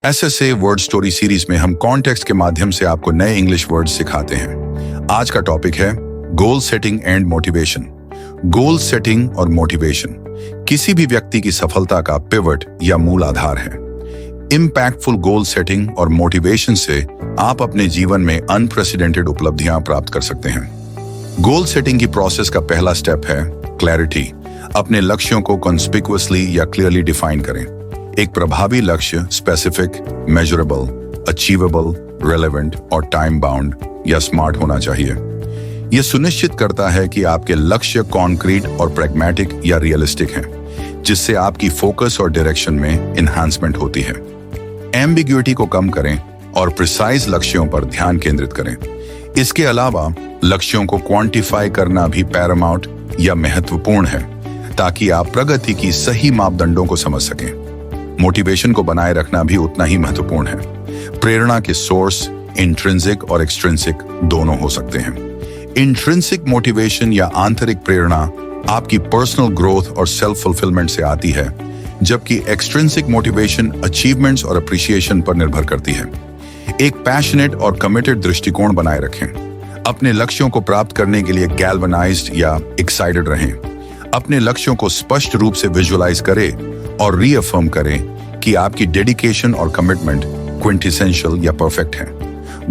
SSA word story series में हम context के माध्यम से आपको नए इंग्लिश वर्ड्स सिखाते हैं। आज का टॉपिक है goal setting and motivation. Goal setting और मोटिवेशन किसी भी व्यक्ति की सफलता का पिवट या मूल आधार है। इम्पैक्टफुल गोल सेटिंग और मोटिवेशन से आप अपने जीवन में अनप्रेसिडेंटेड उपलब्धियां प्राप्त कर सकते हैं। गोल सेटिंग की प्रोसेस का पहला स्टेप है क्लैरिटी। अपने लक्ष्यों को कॉन्स्पिक्युअसली या क्लियरली डिफाइन करें। एक प्रभावी लक्ष्य स्पेसिफिक, मेजरेबल, अचीवेबल, रेलेवेंट और टाइम बाउंड या स्मार्ट होना चाहिए। यह सुनिश्चित करता है कि आपके लक्ष्य कॉन्क्रीट और प्रैग्मेटिक या रियलिस्टिक हैं, जिससे आपकी फोकस और डायरेक्शन में एनहांसमेंट होती है। एम्बिग्युइटी को कम करें और प्रिसाइज लक्ष्यों पर ध्यान केंद्रित करें। इसके अलावा लक्ष्यों को क्वांटिफाई करना भी पैरामाउंट या महत्वपूर्ण है, ताकि आप प्रगति की सही मापदंडों को समझ सकें। मोटिवेशन को बनाए रखना भी उतना ही महत्वपूर्ण है। प्रेरणा के सोर्स इंट्रिंसिक और एक्सट्रिंसिक दोनों हो सकते हैं। इंट्रिंसिक मोटिवेशन या आंतरिक प्रेरणा आपकी पर्सनल ग्रोथ और सेल्फ फुलफिलमेंट से आती है, जबकि एक्सट्रिंसिक मोटिवेशन अचीवमेंट्स और अप्रिसिएशन पर निर्भर करती है। एक पैशनेट और कमिटेड दृष्टिकोण बनाए रखें। अपने लक्ष्यों को प्राप्त करने के लिए गैल्वनाइज्ड या एक्साइटेड रहें। अपने लक्ष्यों को स्पष्ट रूप से विजुअलाइज करें और रीअफर्म करें कि आपकी डेडिकेशन और कमिटमेंट क्विंटेसेंशियल या परफेक्ट है।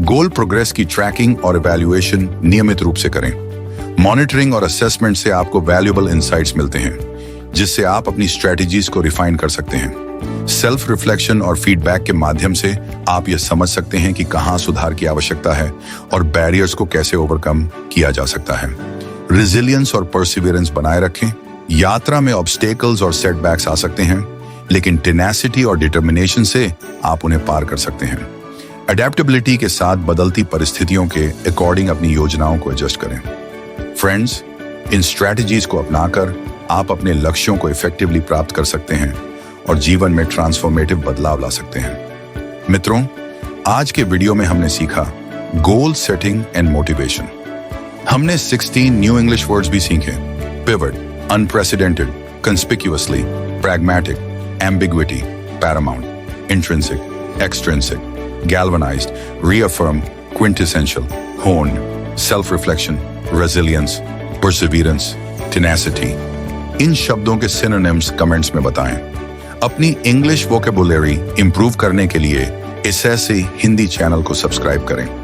गोल प्रोग्रेस की ट्रैकिंग और इवैल्यूएशन नियमित रूप से करें। मॉनिटरिंग और असेसमेंट से आपको वैल्यूएबल इंसाइट्स मिलते हैं, जिससे आप अपनी स्ट्रेटजीज को रिफाइन कर सकते हैं। सेल्फ रिफ्लेक्शन और फीडबैक के माध्यम से आप यह समझ सकते हैं कि कहां सुधार की आवश्यकता है और बैरियर्स को कैसे ओवरकम किया जा सकता है। रेजिलियंस और परसिवियरेंस बनाए रखें। यात्रा में ऑब्स्टेकल्स और सेटबैक्स आ सकते हैं, लेकिन टेनेसिटी और डिटर्मिनेशन से आप उन्हें पार कर सकते हैं। अडेप्टेबिलिटी के साथ बदलती परिस्थितियों के अकॉर्डिंग अपनी योजनाओं को एडजस्ट करें। फ्रेंड्स, इन स्ट्रैटेजीज को अपनाकर आप अपने लक्ष्यों को इफेक्टिवली प्राप्त कर सकते हैं और जीवन में ट्रांसफॉर्मेटिव बदलाव ला सकते हैं। मित्रों, आज के वीडियो में हमने सीखा गोल सेटिंग एंड मोटिवेशन। हमने 16 न्यू इंग्लिश वर्ड्स भी सीखे। Pivot, unprecedented, conspicuously, pragmatic, ambiguity, paramount, intrinsic, extrinsic, galvanised, reaffirm, quintessential, hone, self reflection, resilience, perseverance, tenacity. इन शब्दों के सिनोनिम्स कमेंट्स में बताएं। अपनी इंग्लिश वोकैबुलरी इंप्रूव करने के लिए एसएसए हिंदी चैनल को सब्सक्राइब करें।